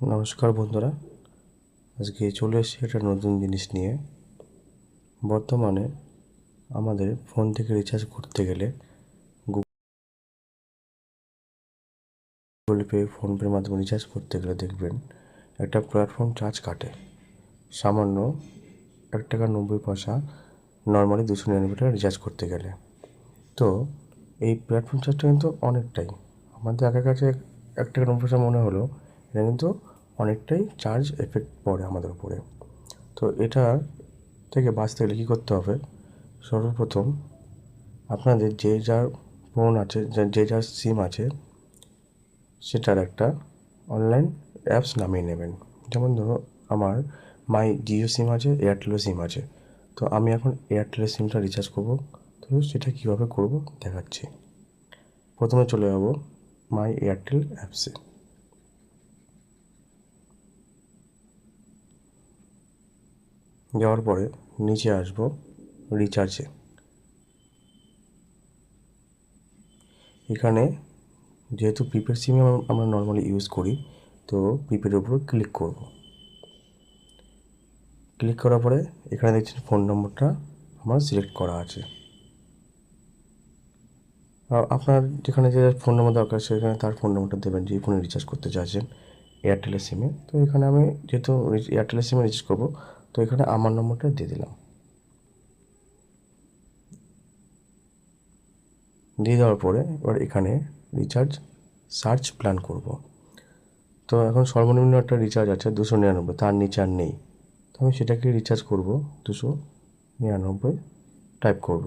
নমস্কার বন্ধুরা, আজকে চলে এসেছি একটা নতুন জিনিস নিয়ে। বর্তমানে আমাদের ফোন থেকে রিচার্জ করতে গেলে গুগল পে, ফোনপের মাধ্যমে রিচার্জ করতে গেলে দেখবেন একটা প্ল্যাটফর্ম চার্জ কাটে। সামান্য 1 টাকা 90 পয়সা, নর্মালি 299 টাকা রিচার্জ করতে গেলে। তো এই প্ল্যাটফর্ম চার্জটা কিন্তু অনেকটাই, আমাদের আগের কাছে 1 টাকা 90 পয়সা মনে হলো, এটা কিন্তু অনেকটাই চার্জ এফেক্ট পড়ে আমাদের উপরে। তো এটা থেকে বাঁচতে গেলে কী করতে হবে? সর্বপ্রথম আপনাদের যে যার ফোন আছে, যে যার সিম আছে, সেটার একটা অনলাইন অ্যাপস নামিয়ে নেবেন। যেমন ধরো আমার মাই জিও সিম আছে, এয়ারটেলও সিম আছে। তো আমি এখন এয়ারটেলের সিমটা রিচার্জ করব। তো সেটা কীভাবে করব দেখাচ্ছি। প্রথমে চলে যাব মাই এয়ারটেল অ্যাপসে। যাওয়ার পরে নিচে আসবো রিচার্জে। এখানে যেহেতু প্রিপেড সিমে আমরা নর্মালি ইউজ করি, তো প্রিপেডের উপর ক্লিক করব। ক্লিক করার পরে এখানে দেখছেন ফোন নম্বরটা আমার সিলেক্ট করা আছে। আপনার যেখানে যে ফোন নম্বর দরকার সেখানে তার ফোন নম্বরটা দেবেন, যে ফোনে রিচার্জ করতে চাইছেন এয়ারটেলের সিমে। তো এখানে আমি যেহেতু এয়ারটেলের সিমে রিচার্জ করবো, তো এখানে আমার নম্বরটা দিয়ে দিলাম। দিয়ে দেওয়ার পরে এবার এখানে রিচার্জ সার্চ প্ল্যান করব। তো এখন সর্বনিম্ন একটা রিচার্জ আছে 299, তার নিচে আর নেই। তো আমি সেটাকে রিচার্জ করব 299 টাইপ করব।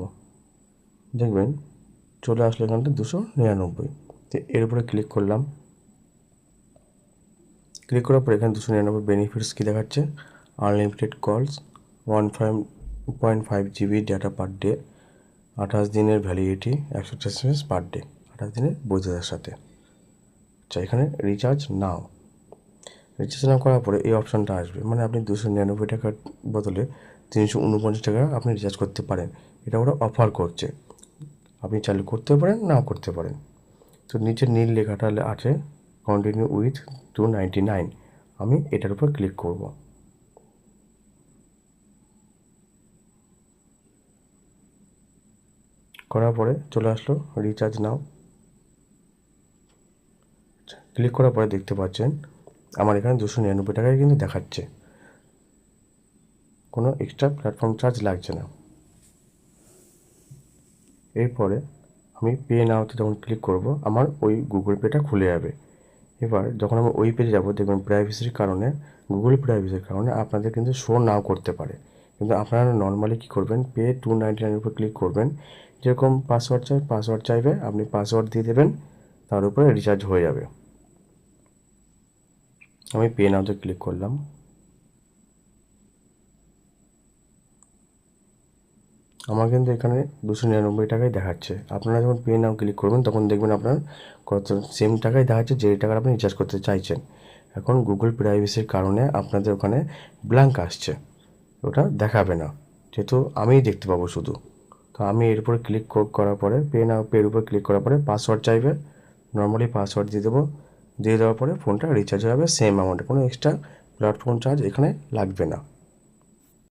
দেখবেন চলে আসলো এখানটা 299। তো এর উপরে ক্লিক করলাম। ক্লিক করার পর এখানে 299 বেনিফিটস কী দেখাচ্ছে? আনলিমিটেড কলস, 1.5 GB ডাটা পার ডে, 28 দিনের ভ্যালিডিটি, 100 SMS পার ডে, 28 দিনের বৈধতার সাথে। আচ্ছা, এখানে রিচার্জ নাও। রিচার্জ নাও করার পরে এই অপশানটা আসবে, মানে আপনি 299 টাকার বদলে 349 টাকা আপনি রিচার্জ করতে পারেন। এটা ওরা অফার করছে, আপনি চাইলে করতে পারেন, নাও করতে পারেন। তো নিচে নীল লেখাটা আছে কন্টিনিউ উইথ 299, আমি এটার উপর ক্লিক করব। করার পরে চলে আসলো রিচার্জ নাও। ক্লিক করার পরে দেখতে পাচ্ছেন আমার এখানে 299 টাকায় কিন্তু দেখাচ্ছে, কোনো এক্সট্রা প্ল্যাটফর্ম চার্জ লাগছে না। এরপরে আমি পে নাওতে যখন ক্লিক করব, আমার ওই গুগল পেটা খুলে যাবে। এবার যখন আমি ওই পেজে যাব, দেখবেন প্রাইভেসির কারণে, গুগল প্রাইভেসির কারণে আপনাদের কিন্তু শো নাও করতে পারে। কিন্তু আপনারা নর্মালি কী করবেন, পে 299 উপর ক্লিক করবেন। যেরকম পাসওয়ার্ড চাইবে, আপনি পাসওয়ার্ড দিয়ে দেবেন, তার উপরে রিচার্জ হয়ে যাবে। আমি পে নাওতে ক্লিক করলাম। আমার কিন্তু এখানে 299 টাকায় দেখাচ্ছে। আপনারা যখন পে নাও ক্লিক করবেন তখন দেখবেন আপনার কত সেম টাকায় দেখাচ্ছে, যে টাকাটা আপনি রিচার্জ করতে চাইছেন। এখন গুগল প্রাইভেসির কারণে আপনাদের ওখানে ব্ল্যাঙ্ক আসছে, ওটা দেখাবে না, যেহেতু আমিই দেখতে পাবো শুধু। তো আমি এর উপরে ক্লিক করার পরে পের উপর ক্লিক করার পরে পাসওয়ার্ড চাইবে, নর্মালি পাসওয়ার্ড দিয়ে দেবো। দিয়ে দেওয়ার পরে ফোনটা রিচার্জ হয়ে যাবে সেম অ্যামাউন্টে, কোনো এক্সট্রা প্ল্যাটফর্ম চার্জ এখানে লাগবে না।